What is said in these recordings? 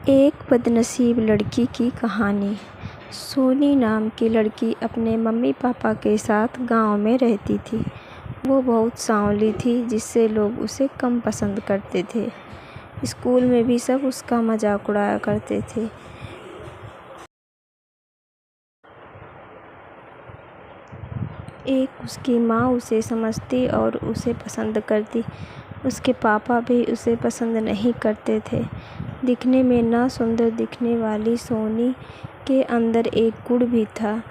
एक बदनसीब लड़की की कहानी। सोनी नाम की लड़की अपने मम्मी पापा के साथ गांव में रहती थी। वो बहुत सांवली थी, जिससे लोग उसे कम पसंद करते थे। स्कूल में भी सब उसका मजाक उड़ाया करते थे। एक उसकी माँ उसे समझती और उसे पसंद करती। उसके पापा भी उसे पसंद नहीं करते थे। दिखने में ना सुंदर दिखने वाली सोनी के अंदर एक गुण भी था।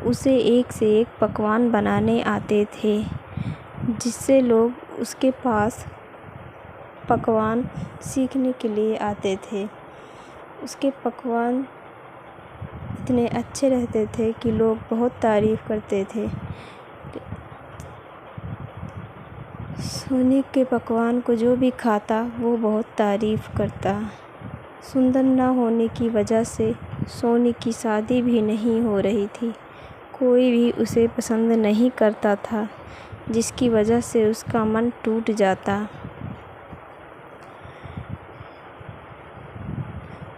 उसे एक से एक पकवान बनाने आते थे, जिससे लोग उसके पास पकवान सीखने के लिए आते थे। उसके पकवान इतने अच्छे रहते थे कि लोग बहुत तारीफ़ करते थे। सोनी के पकवान को जो भी खाता वो बहुत तारीफ़ करता। सुंदर न होने की वजह से सोनी की शादी भी नहीं हो रही थी। कोई भी उसे पसंद नहीं करता था, जिसकी वजह से उसका मन टूट जाता।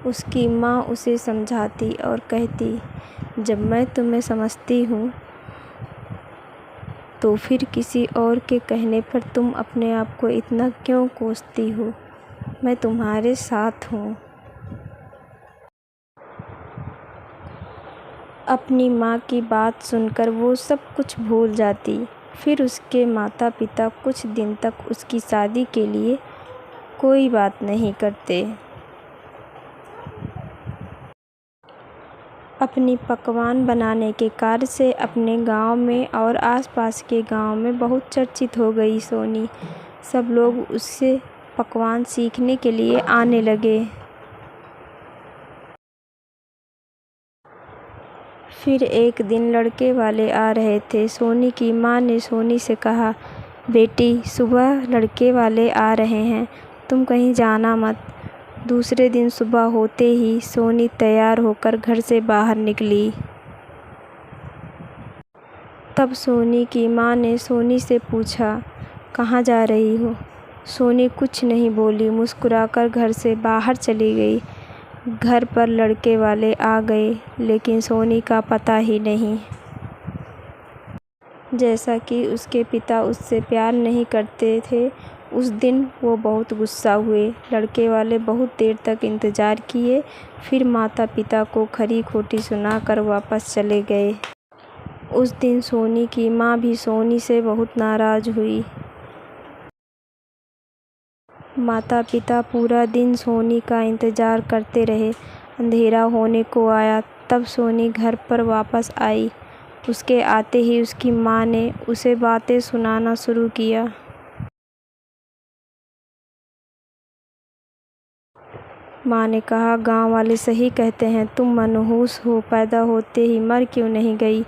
उसकी माँ उसे समझाती और कहती, जब मैं तुम्हें समझती हूँ तो फिर किसी और के कहने पर तुम अपने आप को इतना क्यों कोसती हो? मैं तुम्हारे साथ हूँ। अपनी माँ की बात सुनकर वो सब कुछ भूल जाती। फिर उसके माता पिता कुछ दिन तक उसकी शादी के लिए कोई बात नहीं करते। अपनी पकवान बनाने के कार्य से अपने गांव में और आसपास के गांव में बहुत चर्चित हो गई सोनी। सब लोग उससे पकवान सीखने के लिए आने लगे। फिर एक दिन लड़के वाले आ रहे थे। सोनी की माँ ने सोनी से कहा, बेटी, सुबह लड़के वाले आ रहे हैं, तुम कहीं जाना मत। दूसरे दिन सुबह होते ही सोनी तैयार होकर घर से बाहर निकली। तब सोनी की माँ ने सोनी से पूछा, कहाँ जा रही हो? सोनी कुछ नहीं बोली, मुस्कुराकर घर से बाहर चली गई। घर पर लड़के वाले आ गए, लेकिन सोनी का पता ही नहीं। जैसा कि उसके पिता उससे प्यार नहीं करते थे, उस दिन वो बहुत गुस्सा हुए। लड़के वाले बहुत देर तक इंतज़ार किए, फिर माता पिता को खरी खोटी सुनाकर वापस चले गए। उस दिन सोनी की माँ भी सोनी से बहुत नाराज़ हुई। माता पिता पूरा दिन सोनी का इंतज़ार करते रहे। अंधेरा होने को आया, तब सोनी घर पर वापस आई। उसके आते ही उसकी माँ ने उसे बातें सुनाना शुरू किया। माँ ने कहा, गांव वाले सही कहते हैं, तुम मनहूस हो, पैदा होते ही मर क्यों नहीं गई?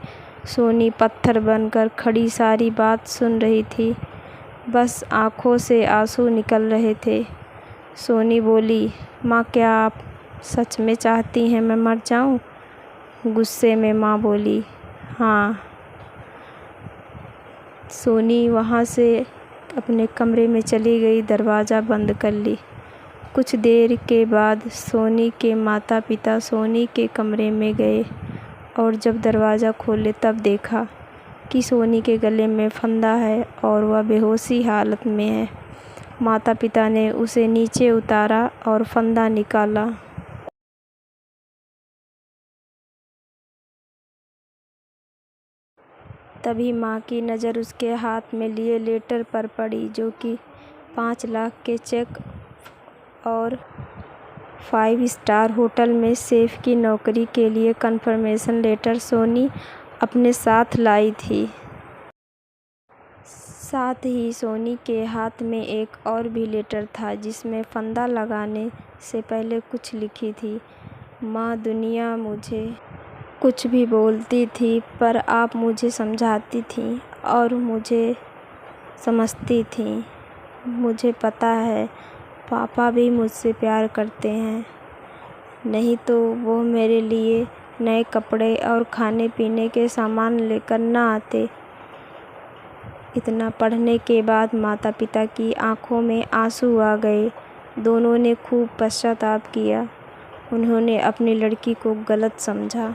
सोनी पत्थर बनकर खड़ी सारी बात सुन रही थी। बस आँखों से आंसू निकल रहे थे। सोनी बोली, माँ, क्या आप सच में चाहती हैं मैं मर जाऊँ? गुस्से में माँ बोली, हाँ। सोनी वहाँ से अपने कमरे में चली गई, दरवाज़ा बंद कर ली। कुछ देर के बाद सोनी के माता पिता सोनी के कमरे में गए और जब दरवाज़ा खोले तब देखा कि सोनी के गले में फंदा है और वह बेहोशी हालत में है। माता पिता ने उसे नीचे उतारा और फंदा निकाला। तभी माँ की नज़र उसके हाथ में लिए लेटर पर पड़ी, जो कि 5 लाख के चेक और 5 स्टार होटल में शेफ़ की नौकरी के लिए कन्फर्मेशन लेटर सोनी अपने साथ लाई थी। साथ ही सोनी के हाथ में एक और भी लेटर था, जिसमें फंदा लगाने से पहले कुछ लिखी थी, माँ, दुनिया मुझे कुछ भी बोलती थी, पर आप मुझे समझाती थी और मुझे समझती थी। मुझे पता है पापा भी मुझसे प्यार करते हैं, नहीं तो वो मेरे लिए नए कपड़े और खाने पीने के सामान लेकर ना आते। इतना पढ़ने के बाद माता पिता की आंखों में आंसू आ गए। दोनों ने खूब पश्चाताप किया उन्होंने अपनी लड़की को गलत समझा।